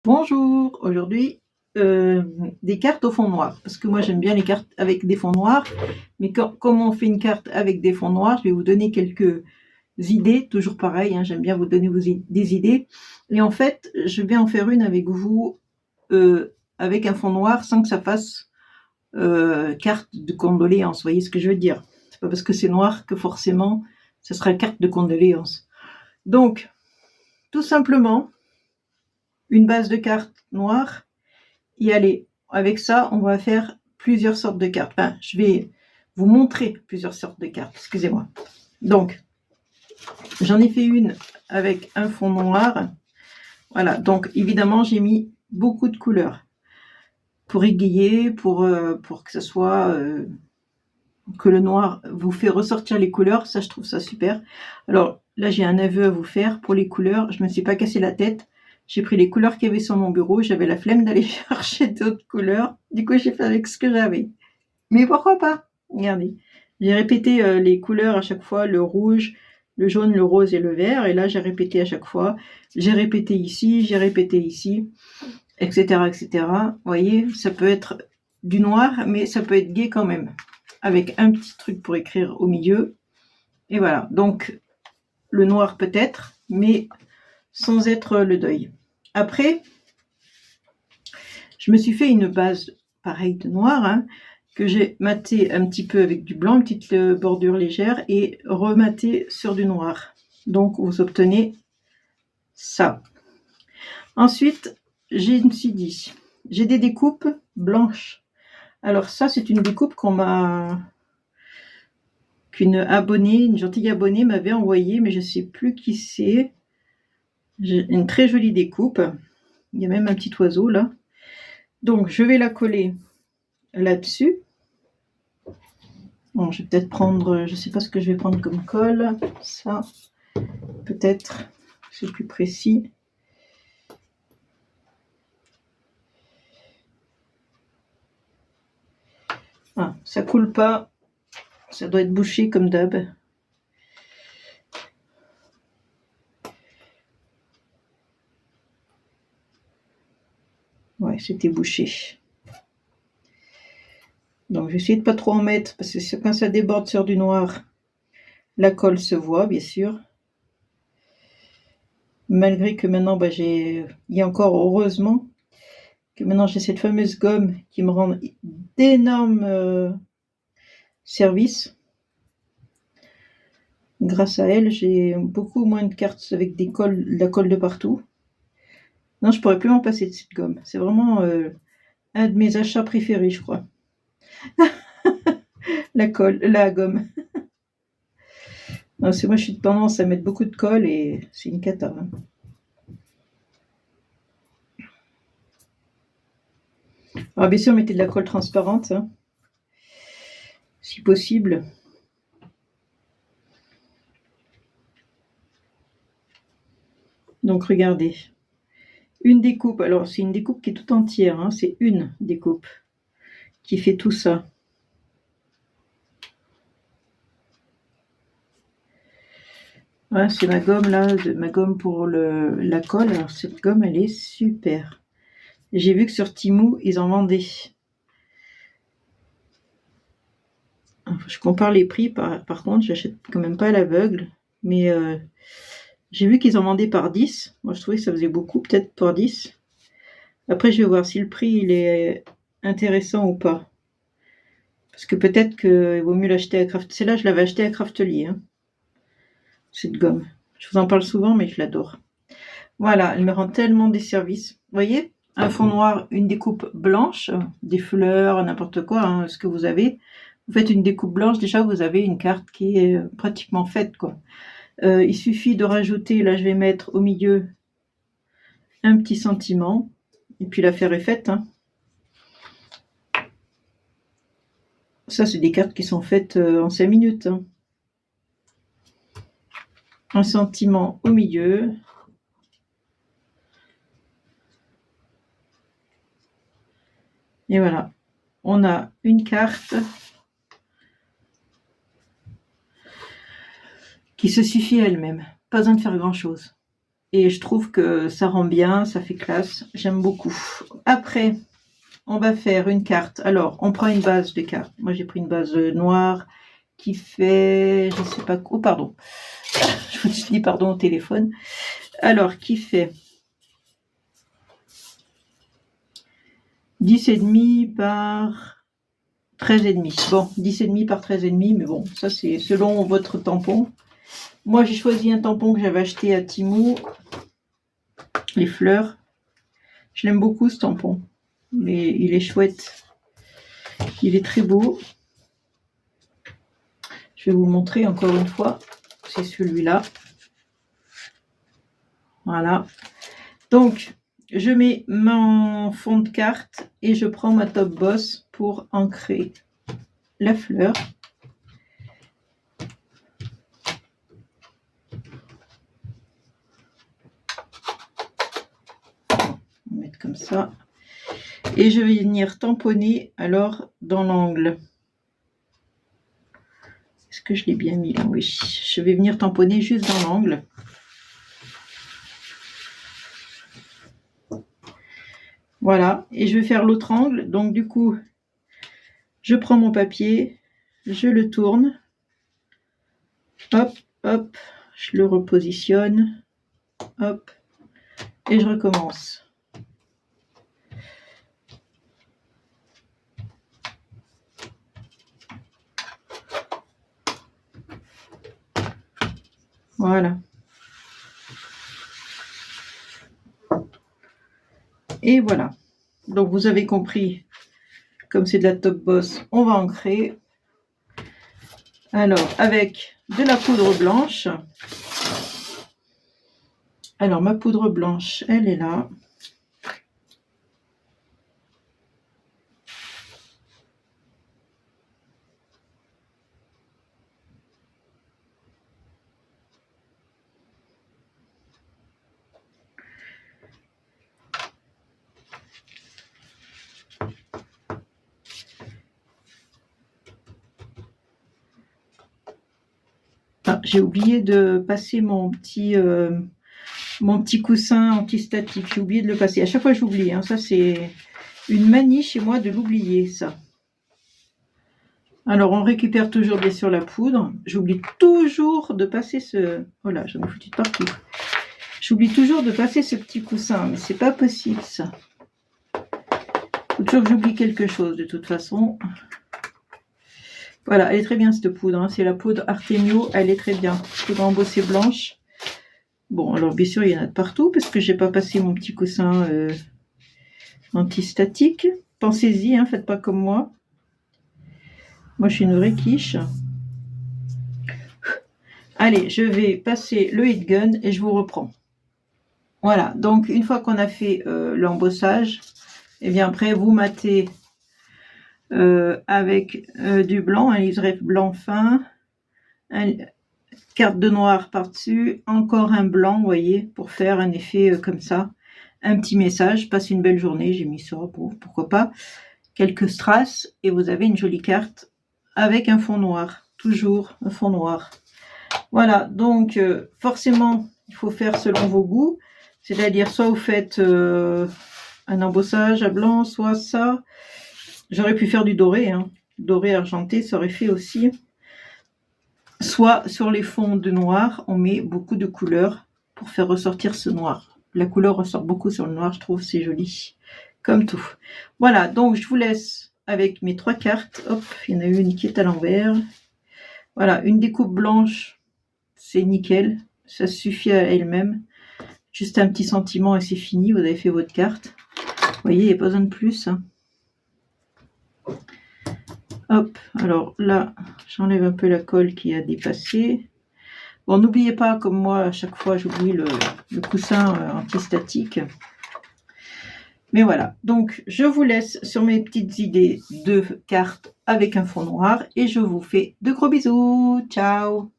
Bonjour, aujourd'hui des cartes au fond noir, parce que moi j'aime bien les cartes avec des fonds noirs, mais comme on fait une carte avec des fonds noirs, je vais vous donner quelques idées, toujours pareil, hein, j'aime bien vous donner des idées, et en fait je vais en faire une avec vous avec un fond noir sans que ça fasse carte de condoléances, vous voyez ce que je veux dire? C'est pas parce que c'est noir que forcément ce sera carte de condoléances. Donc, tout simplement, une base de cartes noires. Et allez, avec ça, on va faire plusieurs sortes de cartes. Enfin, je vais vous montrer plusieurs sortes de cartes, excusez-moi. Donc, j'en ai fait une avec un fond noir. Voilà, donc évidemment, j'ai mis beaucoup de couleurs pour égayer, pour que ce soit... que le noir vous fait ressortir les couleurs, ça je trouve ça super. Alors là j'ai un aveu à vous faire pour les couleurs, je me suis pas cassé la tête, j'ai pris les couleurs qu'il y avait sur mon bureau, j'avais la flemme d'aller chercher d'autres couleurs, du coup j'ai fait avec ce que j'avais. Mais pourquoi pas? Regardez, j'ai répété les couleurs à chaque fois, le rouge, le jaune, le rose et le vert, et là j'ai répété à chaque fois, j'ai répété ici, etc., etc. Vous voyez, ça peut être du noir, mais ça peut être gai quand même, avec un petit truc pour écrire au milieu. Et voilà, donc le noir peut-être, mais sans être le deuil. Après, je me suis fait une base pareille de noir, hein, que j'ai maté un petit peu avec du blanc, une petite bordure légère, et rematé sur du noir. Donc vous obtenez ça. Ensuite, je me suis dit, j'ai des découpes blanches. Alors ça, c'est une découpe qu'une abonnée, une gentille abonnée m'avait envoyée, mais je ne sais plus qui c'est. J'ai une très jolie découpe. Il y a même un petit oiseau là. Donc je vais la coller là-dessus. Bon, je vais peut-être prendre, je ne sais pas ce que je vais prendre comme colle. Ça, peut-être, c'est plus précis. Ah, ça coule pas. Ça doit être bouché comme d'hab. Ouais, c'était bouché. Donc je vais essayer de pas trop en mettre parce que quand ça déborde sur du noir, la colle se voit bien sûr. Malgré que maintenant, il y a encore heureusement que maintenant j'ai cette fameuse gomme qui me rend d'énormes services. Grâce à elle, j'ai beaucoup moins de cartes avec de la colle de partout. Non, je pourrais plus m'en passer de cette gomme. C'est vraiment un de mes achats préférés, je crois. La gomme. Non, c'est moi, je suis de tendance à mettre beaucoup de colle et c'est une cata. Hein. Alors bien sûr, mettez de la colle transparente, hein, si possible. Donc regardez, une découpe. Alors c'est une découpe qui est toute entière, hein, c'est une découpe qui fait tout ça. Voilà, c'est ma gomme là, ma gomme pour la colle. Alors cette gomme, elle est super. J'ai vu que sur Temu, ils en vendaient. Je compare les prix, par contre, j'achète quand même pas à l'aveugle. Mais j'ai vu qu'ils en vendaient par 10. Moi, je trouvais que ça faisait beaucoup, peut-être par 10. Après, je vais voir si le prix il est intéressant ou pas. Parce que peut-être qu'il vaut mieux l'acheter à Craft. Celle-là, je l'avais acheté à Craftelier. Hein, cette gomme. Je vous en parle souvent, mais je l'adore. Voilà, elle me rend tellement des services. Vous voyez, un fond noir, une découpe blanche, des fleurs, n'importe quoi, hein, ce que vous avez. Vous faites une découpe blanche, déjà vous avez une carte qui est pratiquement faite, quoi. Il suffit de rajouter, là je vais mettre au milieu un petit sentiment, et puis l'affaire est faite. Hein. Ça, c'est des cartes qui sont faites en 5 minutes. Hein. Un sentiment au milieu. Et voilà, on a une carte qui se suffit à elle-même. Pas besoin de faire grand-chose. Et je trouve que ça rend bien, ça fait classe. J'aime beaucoup. Après, on va faire une carte. Alors, on prend une base de cartes. Moi, j'ai pris une base noire qui fait... Je sais pas quoi. Oh, pardon. Je vous dis pardon au téléphone. Alors, qui fait 10,5 par 13,5. Bon, 10,5 par 13,5, mais bon, ça c'est selon votre tampon. Moi, j'ai choisi un tampon que j'avais acheté à Temu. Les fleurs. Je l'aime beaucoup, ce tampon. Il est chouette. Il est très beau. Je vais vous montrer encore une fois. C'est celui-là. Voilà. Donc, je mets mon fond de carte et je prends ma top boss pour ancrer la fleur. On va mettre comme ça. Et je vais venir tamponner alors dans l'angle. Est-ce que je l'ai bien mis là? Oui. Je vais venir tamponner juste dans l'angle. Voilà. Et je vais faire l'autre angle. Donc du coup, je prends mon papier, je le tourne. Hop, hop. Je le repositionne. Hop. Et je recommence. Voilà. Et voilà. Donc vous avez compris, comme c'est de la top boss, on va ancrer. Alors, avec de la poudre blanche. Alors, ma poudre blanche, elle est là. Ah, j'ai oublié de passer mon petit coussin antistatique. J'ai oublié de le passer. À chaque fois, j'oublie. Hein. Ça, c'est une manie chez moi de l'oublier, ça. Alors, on récupère toujours bien sûr la poudre. J'oublie toujours de passer ce... Oh là, j'en ai foutu de partout. J'oublie toujours de passer ce petit coussin, mais c'est pas possible, ça. Faut toujours que j'oublie quelque chose, de toute façon. Voilà, elle est très bien, cette poudre. Hein. C'est la poudre Artemio, elle est très bien. Poudre embossée blanche. Bon, alors bien sûr, il y en a de partout, parce que j'ai pas passé mon petit coussin antistatique. Pensez-y, hein, faites pas comme moi. Moi, je suis une vraie quiche. Allez, je vais passer le heat gun et je vous reprends. Voilà, donc une fois qu'on a fait l'embossage, et bien après, vous matez avec du blanc, un liseré blanc fin, une carte de noir par-dessus, encore un blanc, vous voyez, pour faire un effet comme ça. Un petit message, passe une belle journée, j'ai mis ça, bon, pourquoi pas. Quelques strass et vous avez une jolie carte avec un fond noir, toujours un fond noir. Voilà, donc forcément, il faut faire selon vos goûts, c'est-à-dire soit vous faites un embossage à blanc, soit ça. J'aurais pu faire du doré, hein. Doré argenté, ça aurait fait aussi. Soit sur les fonds de noir, on met beaucoup de couleurs pour faire ressortir ce noir. La couleur ressort beaucoup sur le noir, je trouve, c'est joli, comme tout. Voilà, donc je vous laisse avec mes 3 cartes. Hop, il y en a une qui est à l'envers. Voilà, une découpe blanche, c'est nickel, ça suffit à elle-même. Juste un petit sentiment et c'est fini, vous avez fait votre carte. Vous voyez, il n'y a pas besoin de plus. Hein. Hop, alors là, j'enlève un peu la colle qui a dépassé. Bon, n'oubliez pas, comme moi, à chaque fois, j'oublie le coussin antistatique. Mais voilà, donc je vous laisse sur mes petites idées de cartes avec un fond noir et je vous fais de gros bisous. Ciao!